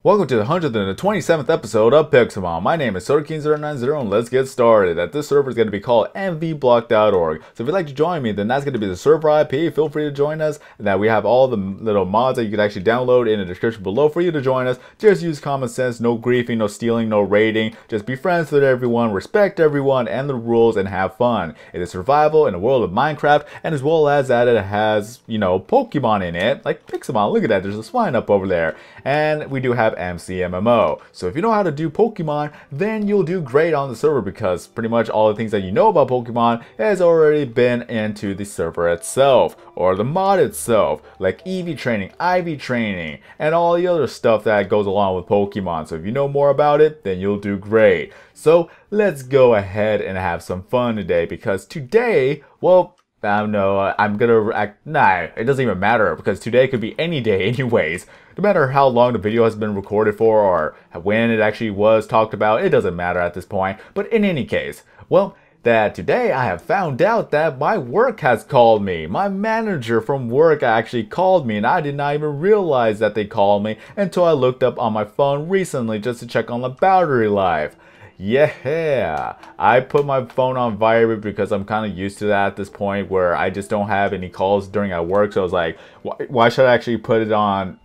Welcome to the 127th episode of Pixelmon. My name is SodaKing090 and let's get started. This server is going to be called Envyblock.org. So if you'd like to join me, then that's going to be the server IP. Feel free to join us. And that we have all the little mods that you can actually download in the description below for you to join us. Just use common sense, no griefing, no stealing, no raiding. Just be friends with everyone, respect everyone and the rules, and have fun. It is survival in the world of Minecraft, and as well as that it has, Pokemon in it. Like Pixelmon, look at that, there's a swine up over there. And we do have MCMMO. So if you know how to do Pokemon, then you'll do great on the server because pretty much all the things that you know about Pokemon has already been into the server itself or the mod itself, like EV training, IV training, and all the other stuff that goes along with Pokemon. So if you know more about it, then you'll do great. So let's go ahead and have some fun today because today, well, I don't know, I'm gonna act, nah, it doesn't even matter because today could be any day anyways. No matter how long the video has been recorded for or when it actually was talked about, it doesn't matter at this point. But in any case, well, that today I have found out that my work has called me. My manager from work actually called me and I did not even realize that they called me until I looked up on my phone recently just to check on the battery life. Yeah, I put my phone on vibrate because I'm kind of used to that at this point where I just don't have any calls during at work. So I was like, why should I actually put it on,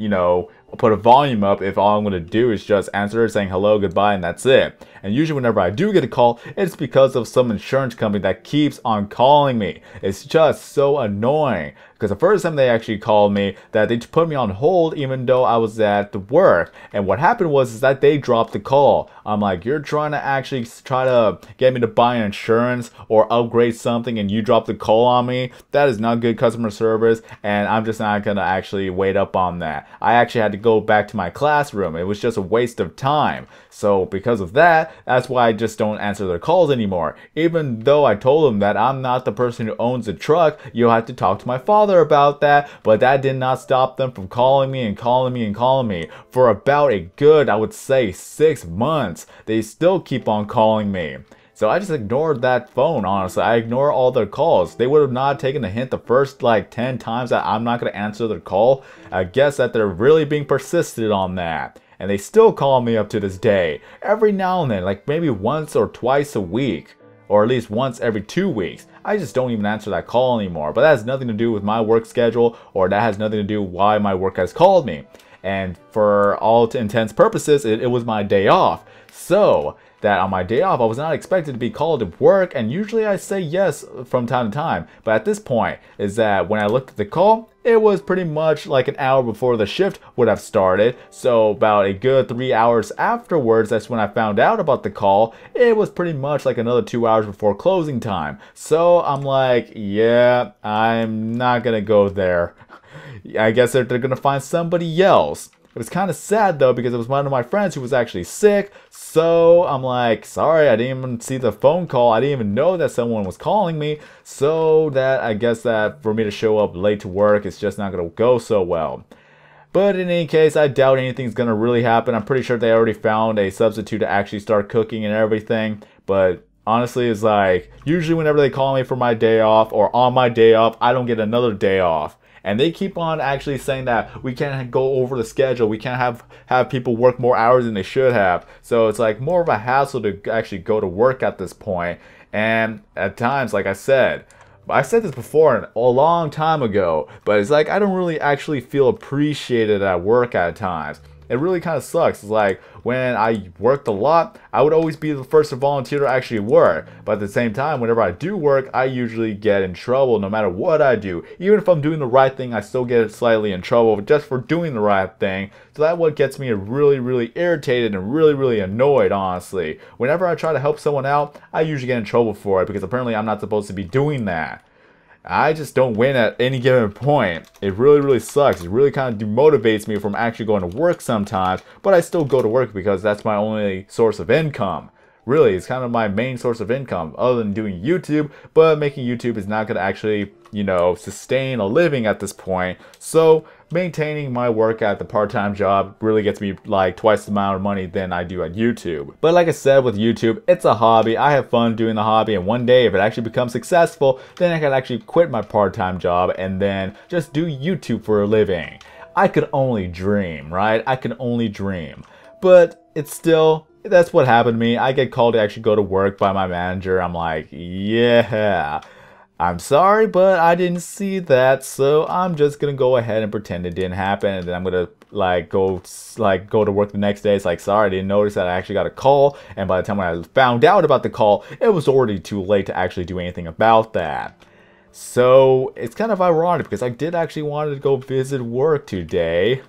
put a volume up if all I'm going to do is just answer it saying hello, goodbye, and that's it. And usually whenever I do get a call, it's because of some insurance company that keeps on calling me. It's just so annoying. Because the first time they actually called me, that they put me on hold even though I was at the work. And what happened was that they dropped the call. I'm like, you're trying to actually try to get me to buy insurance or upgrade something and you drop the call on me? That is not good customer service and I'm just not going to actually wait up on that. I actually had to go back to my classroom. It was just a waste of time. So because of that, that's why I just don't answer their calls anymore. Even though I told them that I'm not the person who owns the truck, you'll have to talk to my father about that, but that did not stop them from calling me and calling me and calling me for about a good, I would say, 6 months. They still keep on calling me. So I just ignored that phone, honestly. I ignore all their calls. They would have not taken the hint the first like 10 times that I'm not going to answer their call. I guess that they're really being persistent on that. And they still call me up to this day. Every now and then, like maybe once or twice a week. Or at least once every 2 weeks. I just don't even answer that call anymore. But that has nothing to do with my work schedule, or that has nothing to do with why my work has called me. And for all intents purposes, it was my day off. So that on my day off, I was not expected to be called to work, and usually I say yes from time to time. But at this point, is that when I looked at the call, it was pretty much like an hour before the shift would have started. So about a good 3 hours afterwards, that's when I found out about the call. It was pretty much like another 2 hours before closing time. So I'm like, yeah, I'm not gonna go there. I guess they're gonna find somebody else. It was kind of sad though because it was one of my friends who was actually sick. So I'm like, sorry, I didn't even see the phone call. I didn't even know that someone was calling me. So that I guess that for me to show up late to work, it's just not going to go so well. But in any case, I doubt anything's going to really happen. I'm pretty sure they already found a substitute to actually start cooking and everything. But honestly, it's like, usually whenever they call me for my day off or on my day off, I don't get another day off. And they keep on actually saying that we can't go over the schedule. We can't have people work more hours than they should have. So it's like more of a hassle to actually go to work at this point. And at times, like I said this before a long time ago, but it's like I don't really actually feel appreciated at work at times. It really kind of sucks. It's like when I worked a lot, I would always be the first to volunteer to actually work. But at the same time, whenever I do work, I usually get in trouble no matter what I do. Even if I'm doing the right thing, I still get slightly in trouble just for doing the right thing. So that's what gets me really irritated and really annoyed, honestly. Whenever I try to help someone out, I usually get in trouble for it because apparently I'm not supposed to be doing that. I just don't win at any given point. It really sucks. It really kind of demotivates me from actually going to work sometimes, but I still go to work because that's my only source of income. Really, it's kind of my main source of income other than doing YouTube, but making YouTube is not going to actually, sustain a living at this point. So maintaining my work at the part-time job really gets me like twice the amount of money than I do at YouTube. But like I said, with YouTube, it's a hobby. I have fun doing the hobby, and one day if it actually becomes successful, then I can actually quit my part-time job and then just do YouTube for a living. I could only dream, right? I can only dream. But it's still, that's what happened to me. I get called to actually go to work by my manager. I'm like, yeah, I'm sorry, but I didn't see that. So I'm just going to go ahead and pretend it didn't happen. And then I'm going to go to work the next day. It's like, sorry, I didn't notice that I actually got a call. And by the time when I found out about the call, it was already too late to actually do anything about that. So it's kind of ironic because I did actually want to go visit work today.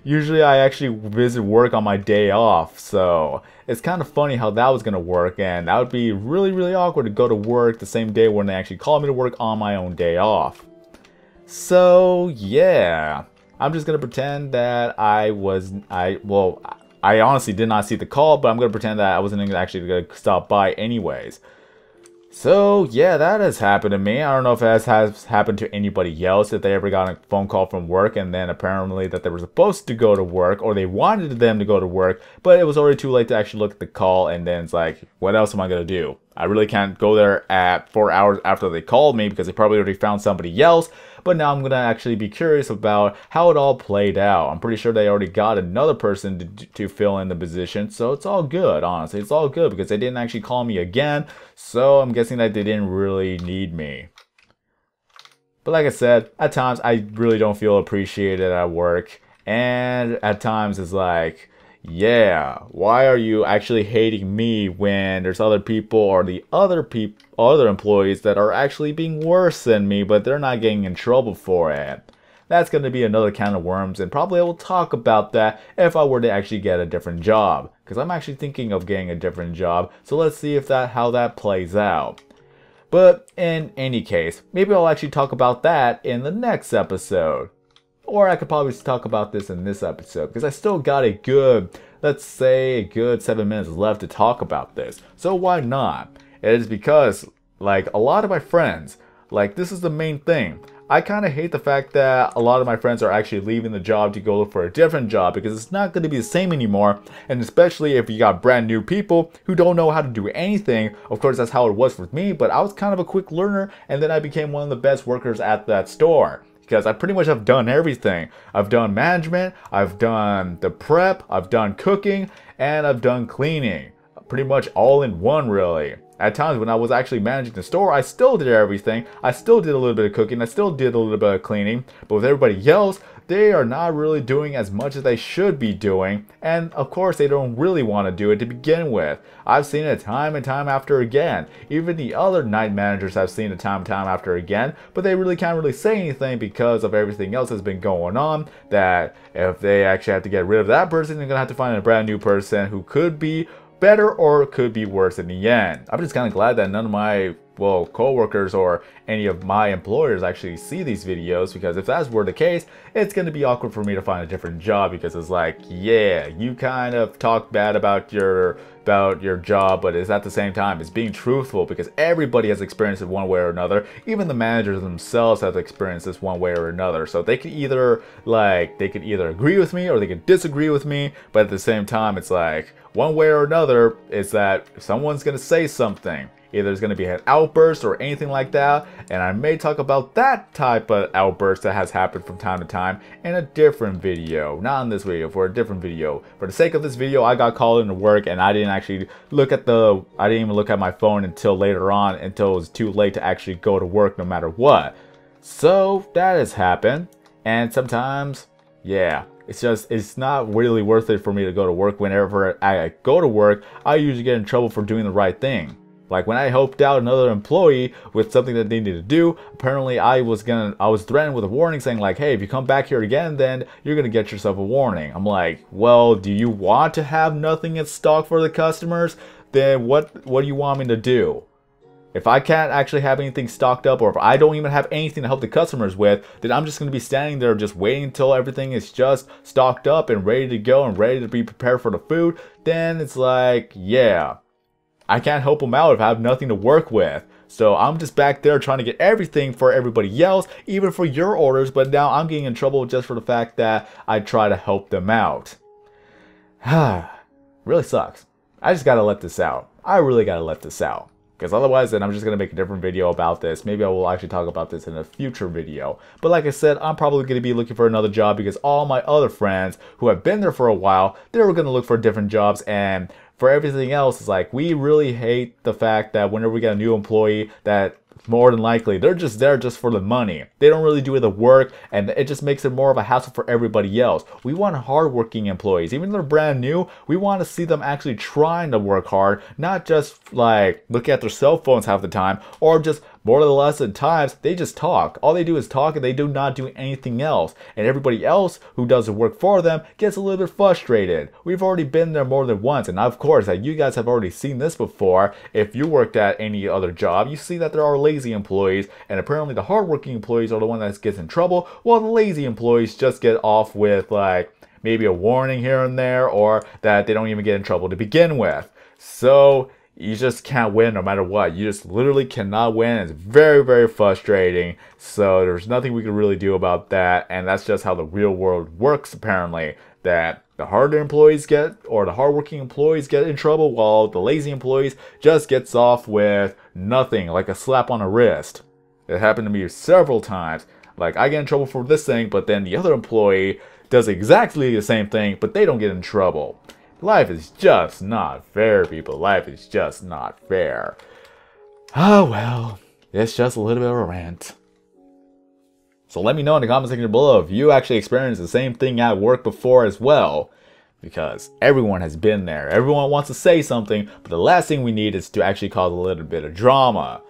Usually I actually visit work on my day off, so it's kind of funny how that was going to work, and that would be really, really awkward to go to work the same day when they actually call me to work on my own day off. So yeah, I'm just going to pretend that I honestly did not see the call, but I'm going to pretend that I wasn't actually going to stop by anyways. So yeah, that has happened to me. I don't know if that has happened to anybody else, if they ever got a phone call from work and then apparently that they were supposed to go to work or they wanted them to go to work, but it was already too late to actually look at the call, and then it's like, what else am I going to do? I really can't go there at 4 hours after they called me because they probably already found somebody else. But now I'm going to actually be curious about how it all played out. I'm pretty sure they already got another person to fill in the position. So it's all good, honestly. It's all good because they didn't actually call me again. So I'm guessing that they didn't really need me. But like I said, at times I really don't feel appreciated at work. And at times it's like, yeah, why are you actually hating me when there's other people or the other employees that are actually being worse than me, but they're not getting in trouble for it? That's going to be another can of worms, and probably I will talk about that if I were to actually get a different job, because I'm actually thinking of getting a different job. So let's see if how that plays out. But in any case, maybe I'll actually talk about that in the next episode. Or I could probably talk about this in this episode, because I still got a good, let's say, a good 7 minutes left to talk about this. So why not? It is because, like, a lot of my friends, like, this is the main thing. I kind of hate the fact that a lot of my friends are actually leaving the job to go look for a different job, because it's not going to be the same anymore. And especially if you got brand new people who don't know how to do anything. Of course, that's how it was with me, but I was kind of a quick learner, and then I became one of the best workers at that store. Because I pretty much have done everything. I've done management, I've done the prep, I've done cooking, and I've done cleaning. Pretty much all in one, really. At times when I was actually managing the store, I still did everything. I still did a little bit of cooking, I still did a little bit of cleaning. But with everybody else, they are not really doing as much as they should be doing. And of course, they don't really want to do it to begin with. I've seen it time and time after again. Even the other night managers have seen it time and time after again. But they really can't really say anything because of everything else that's been going on. That if they actually have to get rid of that person, they're going to have to find a brand new person who could be better or could be worse in the end. I'm just kind of glad that none of my, well, co-workers or any of my employers actually see these videos, because if that were the case, it's going to be awkward for me to find a different job, because it's like, yeah, you kind of talk bad about your job, but it's at the same time, it's being truthful, because everybody has experienced it one way or another. Even the managers themselves have experienced this one way or another. So they could either agree with me or they could disagree with me, but at the same time, it's like, one way or another, is that someone's going to say something. Either there's going to be an outburst or anything like that, and I may talk about that type of outburst that has happened from time to time in a different video. Not in this video, for a different video. For the sake of this video, I got called into work and I didn't actually look at I didn't even look at my phone until later on, until it was too late to actually go to work no matter what. So that has happened, and sometimes, yeah, it's not really worth it for me to go to work. Whenever I go to work, I usually get in trouble for doing the right thing. Like when I helped out another employee with something that they needed to do, apparently I was threatened with a warning saying like, hey, if you come back here again, then you're gonna get yourself a warning. I'm like, well, do you want to have nothing in stock for the customers? Then what do you want me to do? If I can't actually have anything stocked up, or if I don't even have anything to help the customers with, then I'm just going to be standing there just waiting until everything is just stocked up and ready to go and ready to be prepared for the food. Then it's like, yeah, I can't help them out if I have nothing to work with. So I'm just back there trying to get everything for everybody else, even for your orders, but now I'm getting in trouble just for the fact that I try to help them out. Really sucks. I just gotta let this out. I really gotta let this out. Because otherwise, then I'm just going to make a different video about this. Maybe I will actually talk about this in a future video. But like I said, I'm probably going to be looking for another job because all my other friends who have been there for a while, they were going to look for different jobs. And for everything else, it's like we really hate the fact that whenever we get a new employee, that more than likely they're just there just for the money. They don't really do the work, and it just makes it more of a hassle for everybody else. We want hardworking employees. Even if they're brand new, we want to see them actually trying to work hard, not just like look at their cell phones half the time, or just more or less at times they just talk. All they do is talk, and they do not do anything else. And everybody else who does the work for them gets a little bit frustrated. We've already been there more than once, and of course, you guys have already seen this before. If you worked at any other job, you see that there are lazy employees, and apparently the hardworking employees are the one that gets in trouble, while the lazy employees just get off with like maybe a warning here and there, or that they don't even get in trouble to begin with. So you just can't win no matter what. You just literally cannot win. It's very, very frustrating. So there's nothing we can really do about that. And that's just how the real world works, apparently. That the harder employees get, or the hardworking employees get in trouble, while the lazy employees just gets off with nothing, like a slap on the wrist. It happened to me several times. Like, I get in trouble for this thing, but then the other employee does exactly the same thing, but they don't get in trouble. Life is just not fair, people. Life is just not fair. Oh, well, it's just a little bit of a rant. So let me know in the comment section below if you actually experienced the same thing at work before as well. Because everyone has been there. Everyone wants to say something, but the last thing we need is to actually cause a little bit of drama.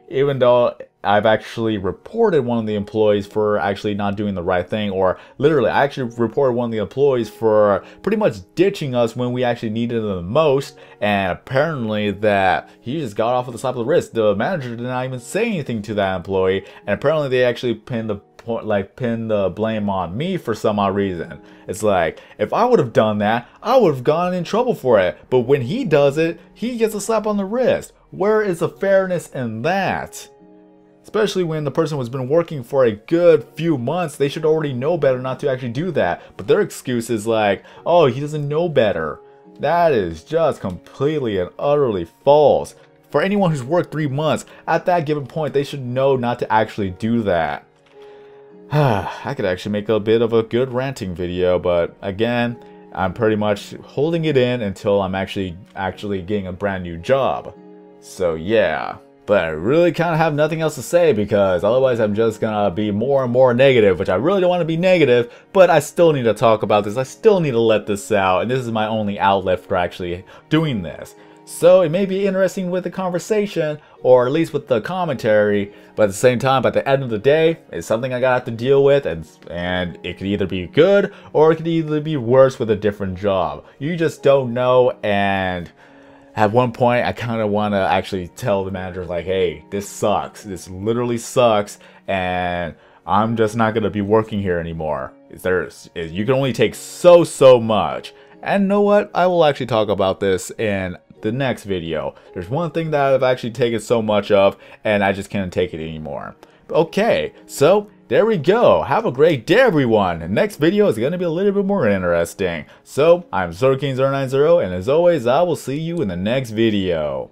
Even though I've actually reported one of the employees for actually not doing the right thing, or literally I actually reported one of the employees for pretty much ditching us when we actually needed them the most, and apparently that he just got off with a slap of the wrist. The manager did not even say anything to that employee, and apparently they actually pinned the blame on me for some odd reason. It's like, if I would have done that, I would have gotten in trouble for it. But when he does it, he gets a slap on the wrist. Where is the fairness in that? Especially when the person has been working for a good few months, they should already know better not to actually do that. But their excuse is like, oh, he doesn't know better. That is just completely and utterly false. For anyone who's worked 3 months, at that given point, they should know not to actually do that. I could actually make a bit of a good ranting video, but again, I'm pretty much holding it in until I'm actually getting a brand new job. So yeah, but I really kind of have nothing else to say, because otherwise I'm just gonna be more and more negative, which I really don't want to be negative, but I still need to talk about this. I still need to let this out, and this is my only outlet for actually doing this. So it may be interesting with the conversation, or at least with the commentary, but at the same time, at the end of the day, it's something I gotta have to deal with, and it could either be good, or it could either be worse with a different job. You just don't know, and at one point, I kind of want to actually tell the manager, like, hey, this sucks. This literally sucks, and I'm just not gonna be working here anymore. You can only take so much. And you know what? I will actually talk about this in the next video. There's one thing that I've actually taken so much of, and I just can't take it anymore. Okay, so there we go. Have a great day, everyone. The next video is going to be a little bit more interesting. So I'm SorkingZero90, and as always, I will see you in the next video.